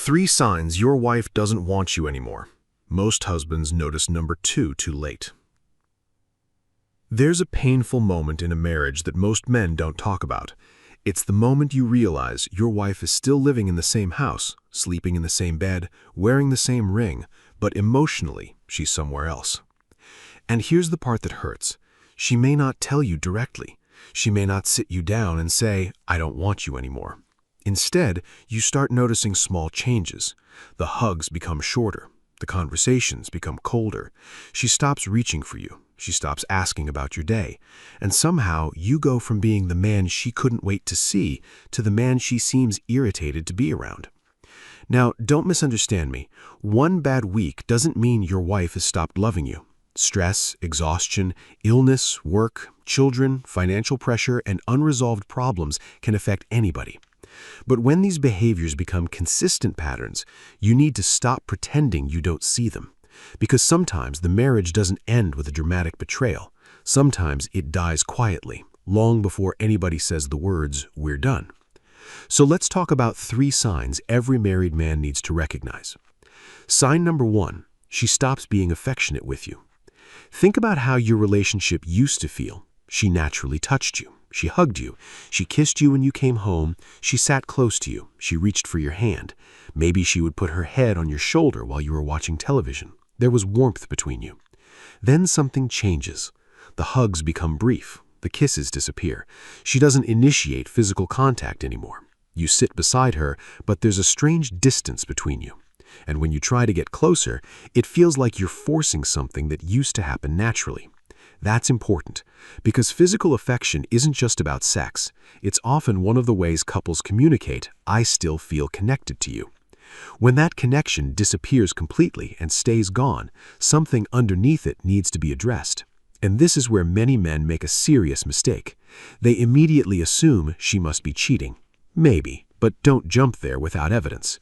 3 signs your wife doesn't want you anymore. Most husbands notice number 2 too late. There's a painful moment in a marriage that most men don't talk about. It's the moment you realize your wife is still living in the same house, sleeping in the same bed, wearing the same ring, but emotionally, she's somewhere else. And here's the part that hurts. She may not tell you directly. She may not sit you down and say, "I don't want you anymore." Instead, you start noticing small changes. The hugs become shorter. The conversations become colder. She stops reaching for you. She stops asking about your day. And somehow, you go from being the man she couldn't wait to see to the man she seems irritated to be around. Now, don't misunderstand me. One bad week doesn't mean your wife has stopped loving you. Stress, exhaustion, illness, work, children, financial pressure, and unresolved problems can affect anybody. But when these behaviors become consistent patterns, you need to stop pretending you don't see them. Because sometimes the marriage doesn't end with a dramatic betrayal. Sometimes it dies quietly, long before anybody says the words, "We're done." So let's talk about 3 signs every married man needs to recognize. Sign number 1, she stops being affectionate with you. Think about how your relationship used to feel. She naturally touched you. She hugged you. She kissed you when you came home. She sat close to you. She reached for your hand. Maybe she would put her head on your shoulder while you were watching television. There was warmth between you. Then something changes. The hugs become brief. The kisses disappear. She doesn't initiate physical contact anymore. You sit beside her, but there's a strange distance between you. And when you try to get closer, it feels like you're forcing something that used to happen naturally. That's important, because physical affection isn't just about sex. It's often one of the ways couples communicate, "I still feel connected to you." When that connection disappears completely and stays gone, something underneath it needs to be addressed. And this is where many men make a serious mistake. They immediately assume she must be cheating. Maybe, but don't jump there without evidence.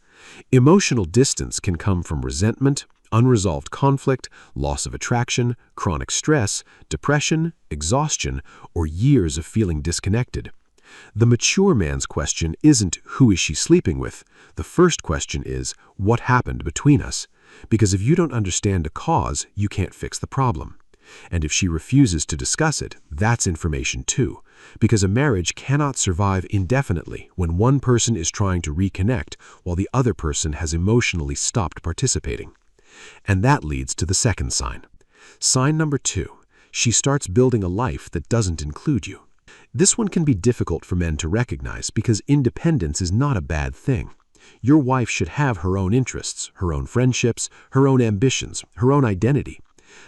Emotional distance can come from resentment, unresolved conflict, loss of attraction, chronic stress, depression, exhaustion, or years of feeling disconnected. The mature man's question isn't, "Who is she sleeping with?" The first question is, "What happened between us?" Because if you don't understand a cause, you can't fix the problem. And if she refuses to discuss it, that's information too. Because a marriage cannot survive indefinitely when one person is trying to reconnect while the other person has emotionally stopped participating. And that leads to the second sign. Sign number 2, she starts building a life that doesn't include you. This one can be difficult for men to recognize because independence is not a bad thing. Your wife should have her own interests, her own friendships, her own ambitions, her own identity.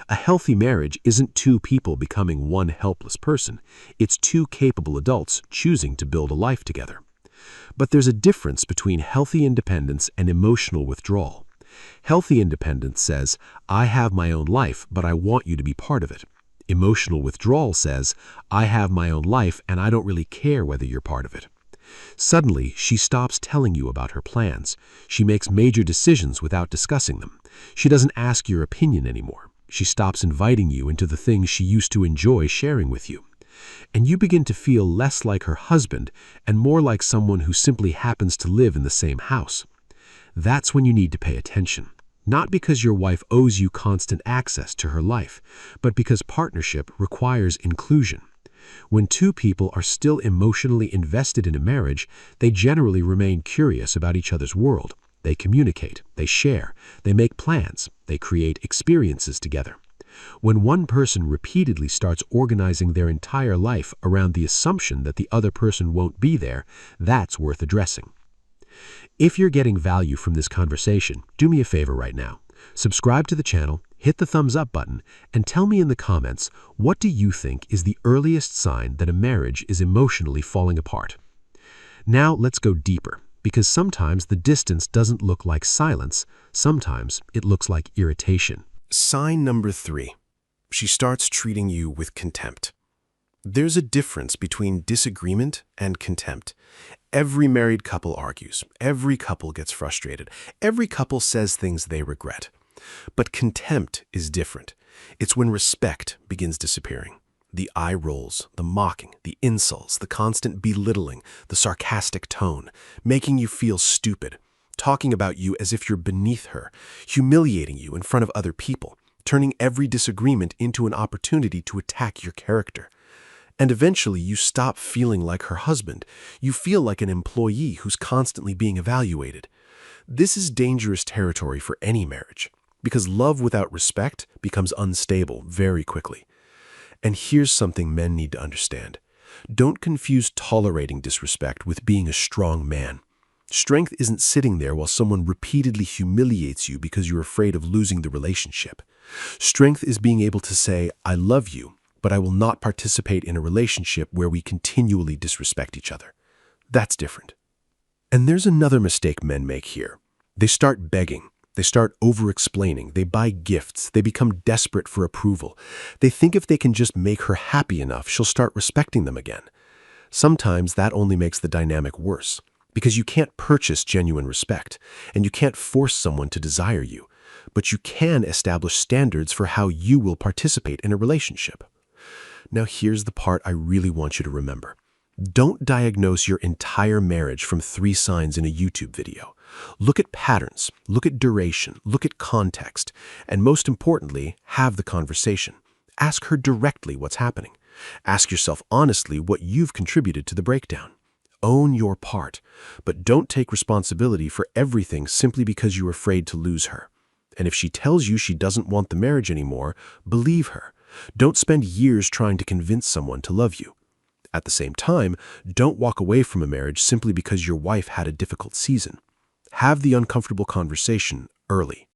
A healthy marriage isn't 2 people becoming one helpless person. It's 2 capable adults choosing to build a life together. But there's a difference between healthy independence and emotional withdrawal. Healthy independence says, "I have my own life, but I want you to be part of it." Emotional withdrawal says, "I have my own life and I don't really care whether you're part of it." Suddenly, she stops telling you about her plans. She makes major decisions without discussing them. She doesn't ask your opinion anymore. She stops inviting you into the things she used to enjoy sharing with you. And you begin to feel less like her husband and more like someone who simply happens to live in the same house. That's when you need to pay attention. Not because your wife owes you constant access to her life, but because partnership requires inclusion. When 2 people are still emotionally invested in a marriage, they generally remain curious about each other's world. They communicate, they share, they make plans, they create experiences together. When one person repeatedly starts organizing their entire life around the assumption that the other person won't be there, that's worth addressing. If you're getting value from this conversation, do me a favor right now. Subscribe to the channel, hit the thumbs up button, and tell me in the comments, what do you think is the earliest sign that a marriage is emotionally falling apart? Now let's go deeper, because sometimes the distance doesn't look like silence, sometimes it looks like irritation. Sign number 3, she starts treating you with contempt. There's a difference between disagreement and contempt. Every married couple argues. Every couple gets frustrated. Every couple says things they regret. But contempt is different. It's when respect begins disappearing. The eye rolls, the mocking, the insults, the constant belittling, the sarcastic tone, making you feel stupid. talking about you as if you're beneath her, humiliating you in front of other people, turning every disagreement into an opportunity to attack your character. And eventually you stop feeling like her husband. You feel like an employee who's constantly being evaluated. This is dangerous territory for any marriage, because love without respect becomes unstable very quickly. And here's something men need to understand. Don't confuse tolerating disrespect with being a strong man. Strength isn't sitting there while someone repeatedly humiliates you because you're afraid of losing the relationship. Strength is being able to say, I love you, but I will not participate in a relationship where we continually disrespect each other. That's different. And there's another mistake men make here. They start begging. They start over-explaining. They buy gifts. They become desperate for approval. They think if they can just make her happy enough, she'll start respecting them again. Sometimes that only makes the dynamic worse, because you can't purchase genuine respect, and you can't force someone to desire you, but you can establish standards for how you will participate in a relationship. Now here's the part I really want you to remember. Don't diagnose your entire marriage from 3 signs in a YouTube video. Look at patterns, look at duration, look at context, and most importantly, have the conversation. Ask her directly what's happening. Ask yourself honestly what you've contributed to the breakdown. Own your part, but don't take responsibility for everything simply because you're afraid to lose her. And if she tells you she doesn't want the marriage anymore, believe her. Don't spend years trying to convince someone to love you. At the same time, don't walk away from a marriage simply because your wife had a difficult season. Have the uncomfortable conversation early.